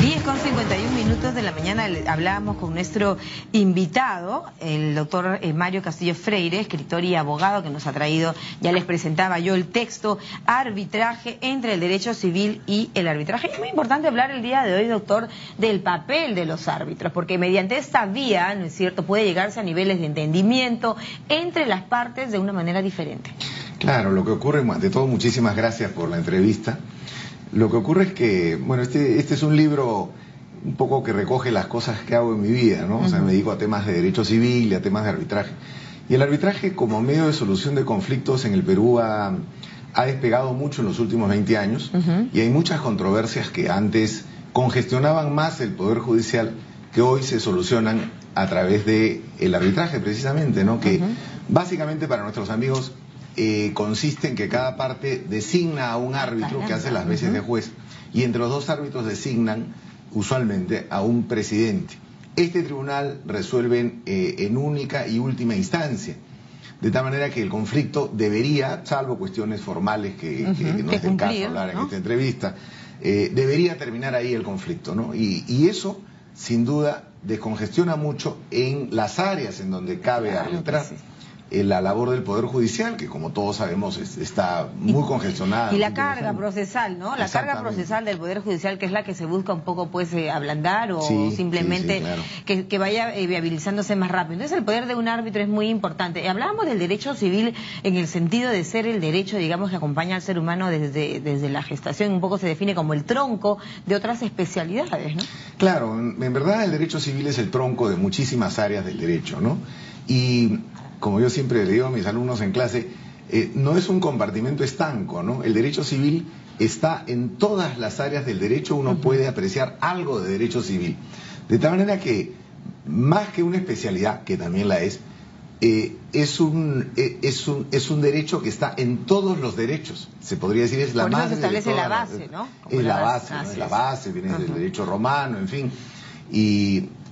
10:51 de la mañana hablábamos con nuestro invitado, el doctor Mario Castillo Freire, escritor y abogado, que nos ha traído, ya les presentaba yo el texto, Arbitraje entre el derecho civil y el arbitraje. Y es muy importante hablar el día de hoy, doctor, del papel de los árbitros, porque mediante esta vía, ¿no es cierto?, puede llegarse a niveles de entendimiento entre las partes de una manera diferente. Claro, lo que ocurre, ante todo, muchísimas gracias por la entrevista. Lo que ocurre es que, bueno, este es un libro un poco que recoge las cosas que hago en mi vida, ¿no? O sea, me dedico a temas de derecho civil y a temas de arbitraje. Y el arbitraje, como medio de solución de conflictos en el Perú, ha despegado mucho en los últimos 20 años, y hay muchas controversias que antes congestionaban más el Poder Judicial, que hoy se solucionan a través de el arbitraje, precisamente, ¿no? Que básicamente, para nuestros amigos, consiste en que cada parte designa a un árbitro que hace las veces de juez, y entre los dos árbitros designan usualmente a un presidente. Este tribunal resuelve en única y última instancia, de tal manera que el conflicto debería, salvo cuestiones formales que no es el caso hablar en esta entrevista, debería terminar ahí el conflicto, ¿no? Y eso, sin duda, descongestiona mucho en las áreas en donde cabe arbitrar. La labor del Poder Judicial, que como todos sabemos está muy congestionada. Y la carga procesal, ¿no? La carga procesal del Poder Judicial, que es la que se busca un poco pues ablandar o simplemente claro, que vaya viabilizándose más rápido. Entonces el poder de un árbitro es muy importante. Hablábamos del derecho civil en el sentido de ser el derecho, digamos, que acompaña al ser humano desde la gestación. Un poco se define como el tronco de otras especialidades, ¿no? Claro, en verdad el derecho civil es el tronco de muchísimas áreas del derecho, ¿no? Y como yo siempre le digo a mis alumnos en clase, no es un compartimento estanco, ¿no? El derecho civil está en todas las áreas del derecho, uno puede apreciar algo de derecho civil. De tal manera que, más que una especialidad, que también la es un derecho que está en todos los derechos. Se podría decir, es la madre. Por eso se establece la base, ¿no? Es la base, ¿no? Es la base, viene del derecho romano, en fin.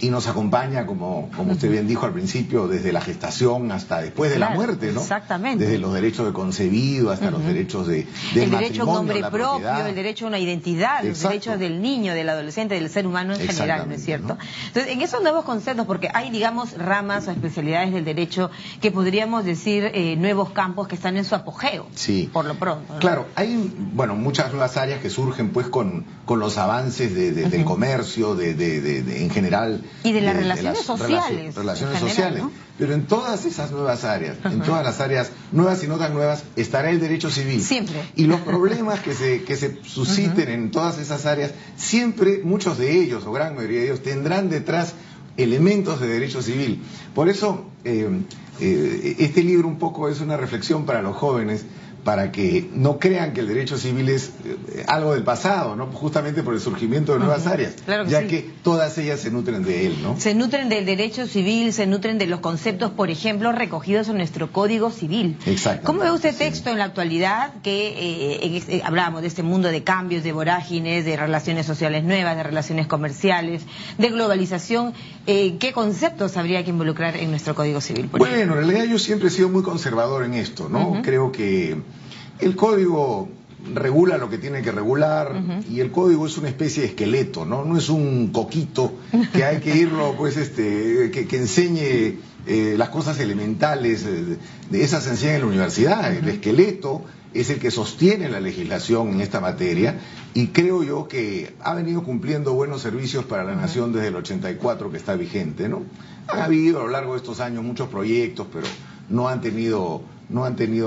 Y nos acompaña, como usted bien dijo al principio, desde la gestación hasta después de la muerte, ¿no? Exactamente. Desde los derechos de concebido hasta los derechos del el derecho a un nombre propio, el derecho a una identidad, los derechos del niño, del adolescente, del ser humano en general, ¿no es cierto? Entonces, en esos nuevos conceptos, porque hay, digamos, ramas o especialidades del derecho que podríamos decir nuevos campos que están en su apogeo, por lo pronto, ¿no? Claro, hay, bueno, muchas nuevas áreas que surgen pues con los avances del comercio, en general. Y de las relaciones sociales. Relaciones sociales. ¿No? Pero en todas esas nuevas áreas, en todas las áreas nuevas y no tan nuevas, estará el derecho civil. Siempre. Y los problemas que se susciten en todas esas áreas, siempre muchos de ellos, o gran mayoría de ellos, tendrán detrás elementos de derecho civil. Por eso, este libro un poco es una reflexión para los jóvenes, para que no crean que el derecho civil es algo del pasado, ¿no? Justamente por el surgimiento de nuevas áreas, claro que ya que todas ellas se nutren de él, ¿no? Se nutren del derecho civil, se nutren de los conceptos, por ejemplo, recogidos en nuestro Código Civil. Exacto. ¿Cómo ve usted texto en la actualidad que hablábamos de este mundo de cambios, de vorágines, de relaciones sociales nuevas, de relaciones comerciales, de globalización? ¿Qué conceptos habría que involucrar en nuestro Código Civil? Bueno, en realidad yo siempre he sido muy conservador en esto, ¿no? Creo que el código regula lo que tiene que regular, y el código es una especie de esqueleto, ¿no? No es un coquito que hay que irlo, pues, que enseñe las cosas elementales, de esas se enseñan en la universidad. El esqueleto es el que sostiene la legislación en esta materia, y creo yo que ha venido cumpliendo buenos servicios para la nación desde el 84 que está vigente, ¿no? Han habido a lo largo de estos años muchos proyectos, pero no han tenido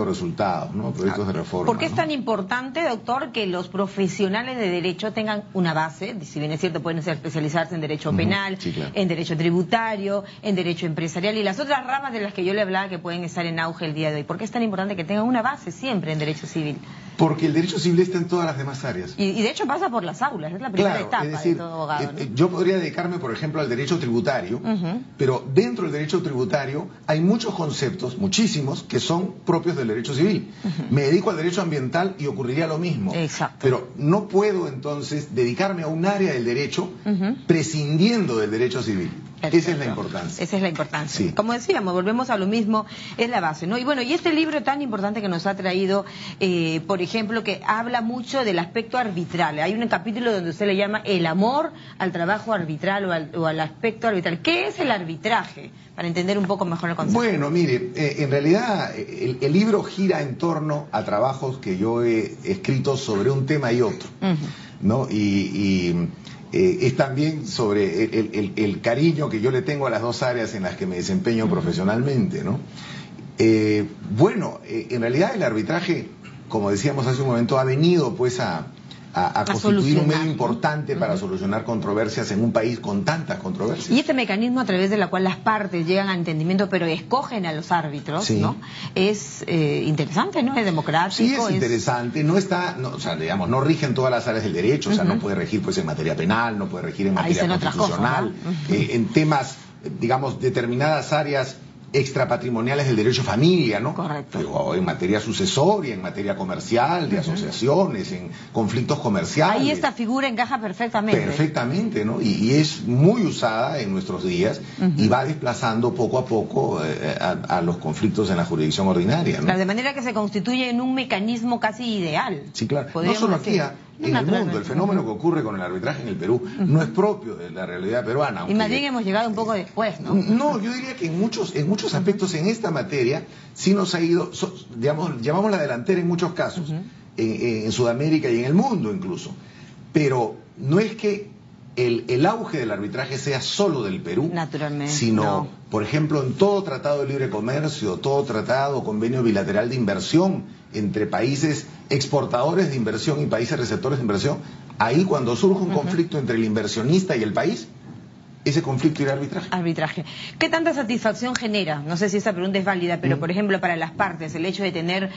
resultados, ¿no? Proyectos de reforma. ¿Por qué es tan importante, doctor, que los profesionales de derecho tengan una base? Si bien es cierto, pueden especializarse en derecho penal, en derecho tributario, en derecho empresarial y las otras ramas de las que yo le hablaba que pueden estar en auge el día de hoy. ¿Por qué es tan importante que tengan una base siempre en derecho civil? Porque el derecho civil está en todas las demás áreas. Y de hecho pasa por las aulas, es la primera etapa, es decir, de todo abogado, ¿no? Yo podría dedicarme, por ejemplo, al derecho tributario, pero dentro del derecho tributario hay muchos conceptos, muchísimos, que son propios del derecho civil. Me dedico al derecho ambiental y ocurriría lo mismo. Exacto. Pero no puedo entonces dedicarme a un área del derecho prescindiendo del derecho civil. Perfecto. Esa es la importancia. Esa es la importancia. Sí. Como decíamos, volvemos a lo mismo, es la base, ¿no? Y bueno, y este libro tan importante que nos ha traído, por ejemplo, que habla mucho del aspecto arbitral. Hay un capítulo donde usted le llama el amor al trabajo arbitral o al aspecto arbitral. ¿Qué es el arbitraje? Para entender un poco mejor el concepto. Bueno, mire, en realidad el libro gira en torno a trabajos que yo he escrito sobre un tema y otro, ¿no? Es también sobre el cariño que yo le tengo a las dos áreas en las que me desempeño profesionalmente, ¿no? Bueno, en realidad el arbitraje, como decíamos hace un momento, ha venido pues a constituir un medio importante para solucionar controversias en un país con tantas controversias. Y este mecanismo a través del cual las partes llegan a entendimiento pero escogen a los árbitros, sí, ¿no? Es interesante, ¿no? Es democrático. Sí, es interesante. No está, no, o sea, digamos, no rigen todas las áreas del derecho, o sea, no puede regir pues en materia penal, no puede regir en materia constitucional, en temas, digamos, determinadas áreas extrapatrimoniales del derecho de familia, ¿no? Correcto. Pero en materia sucesoria, en materia comercial, de asociaciones, en conflictos comerciales. Ahí esta figura encaja perfectamente. Perfectamente, ¿no? Y es muy usada en nuestros días y va desplazando poco a poco a los conflictos en la jurisdicción ordinaria, ¿no? Claro, de manera que se constituye en un mecanismo casi ideal. Sí, claro. No solo aquí, en el mundo, el fenómeno que ocurre con el arbitraje en el Perú no es propio de la realidad peruana. Y más bien hemos llegado un poco después, ¿no? No, yo diría que en muchos aspectos en esta materia sí nos ha ido, digamos, llevamos la delantera en muchos casos, en Sudamérica y en el mundo incluso. Pero no es que el auge del arbitraje sea solo del Perú, naturalmente, sino, por ejemplo, en todo tratado de libre comercio, todo tratado o convenio bilateral de inversión entre países exportadores de inversión y países receptores de inversión, ahí cuando surge un conflicto entre el inversionista y el país, ese conflicto irá a arbitraje. Arbitraje. ¿Qué tanta satisfacción genera? No sé si esta pregunta es válida, pero por ejemplo para las partes, el hecho de tener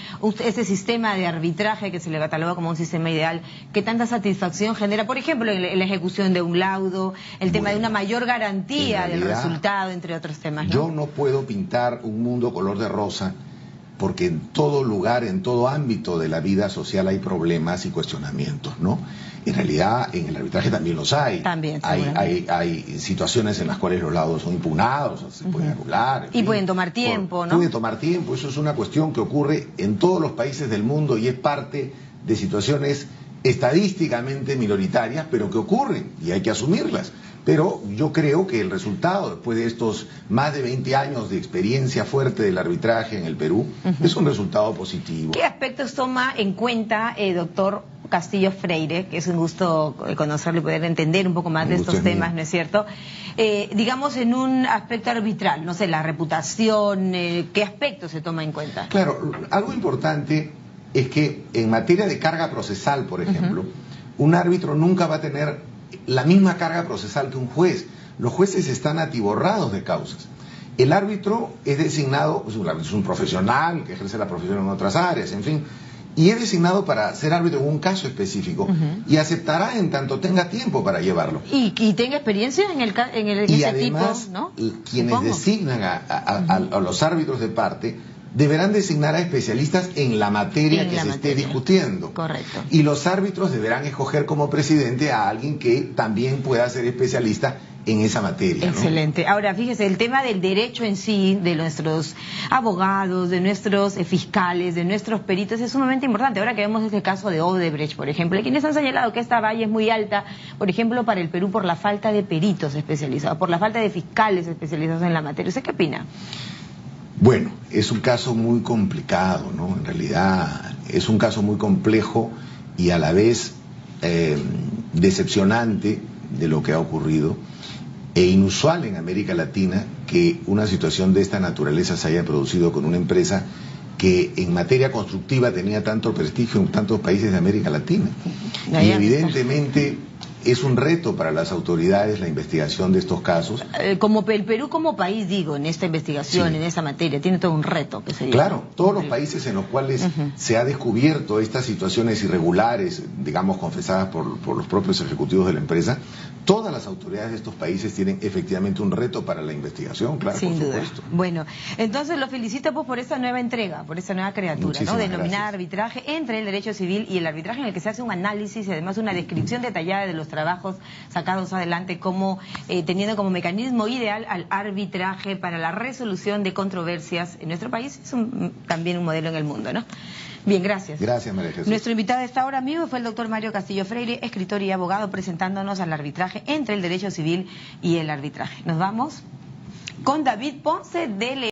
ese sistema de arbitraje que se le cataloga como un sistema ideal, ¿qué tanta satisfacción genera? Por ejemplo, en la ejecución de un laudo, el tema de una mayor garantía del resultado, entre otros temas, ¿no? Yo no puedo pintar un mundo color de rosa, porque en todo lugar, en todo ámbito de la vida social hay problemas y cuestionamientos, ¿no? En realidad, en el arbitraje también los hay. También, hay situaciones en las cuales los laudos son impugnados, o se pueden anular. Y pueden tomar tiempo, ¿no? Pueden tomar tiempo, eso es una cuestión que ocurre en todos los países del mundo y es parte de situaciones estadísticamente minoritarias, pero que ocurren y hay que asumirlas. Pero yo creo que el resultado, después de estos más de 20 años de experiencia fuerte del arbitraje en el Perú, es un resultado positivo. ¿Qué aspectos toma en cuenta, doctor Castillo Freire, que es un gusto conocerlo y poder entender un poco más de estos temas, ¿no es cierto? Digamos, en un aspecto arbitral, no sé, la reputación, ¿qué aspectos se toma en cuenta? Claro, algo importante es que en materia de carga procesal, por ejemplo, un árbitro nunca va a tener la misma carga procesal que un juez. Los jueces están atiborrados de causas. El árbitro es designado, es un profesional que ejerce la profesión en otras áreas, en fin, y es designado para ser árbitro en un caso específico y aceptará en tanto tenga tiempo para llevarlo. Y tenga experiencia en y ese además, tipo, ¿no? Quienes Supongo. designan a los árbitros de parte deberán designar a especialistas en la materia que se esté discutiendo. Correcto. Y los árbitros deberán escoger como presidente a alguien que también pueda ser especialista en esa materia, ¿no? Excelente. Ahora, fíjese, el tema del derecho en sí, de nuestros abogados, de nuestros fiscales, de nuestros peritos, es sumamente importante. Ahora que vemos este caso de Odebrecht, por ejemplo, quienes han señalado que esta valla es muy alta, por ejemplo, para el Perú por la falta de peritos especializados, por la falta de fiscales especializados en la materia. ¿Usted qué opina? Bueno, es un caso muy complicado, ¿no? En realidad es un caso muy complejo y a la vez decepcionante de lo que ha ocurrido e inusual en América Latina que una situación de esta naturaleza se haya producido con una empresa que en materia constructiva tenía tanto prestigio en tantos países de América Latina. Y evidentemente Es un reto para las autoridades la investigación de estos casos. Como el Perú como país, digo, en esta investigación, Sí. en esta materia, tiene todo un reto que se Claro, todos los países en los cuales se ha descubierto estas situaciones irregulares, digamos, confesadas por los propios ejecutivos de la empresa, todas las autoridades de estos países tienen efectivamente un reto para la investigación, claro, Sin por duda. supuesto. Bueno, entonces lo felicito pues por esta nueva entrega, por esta nueva criatura, Muchísimas ¿no? Denominada gracias. arbitraje entre el derecho civil y el arbitraje, en el que se hace un análisis y además una descripción detallada de los trabajos sacados adelante como teniendo como mecanismo ideal al arbitraje para la resolución de controversias en nuestro país. Es también un modelo en el mundo, ¿no? Bien, gracias. Gracias, María Jesús. Nuestro invitado a esta hora, amigo, fue el doctor Mario Castillo Freire, escritor y abogado, presentándonos al arbitraje entre el derecho civil y el arbitraje. Nos vamos con David Ponce de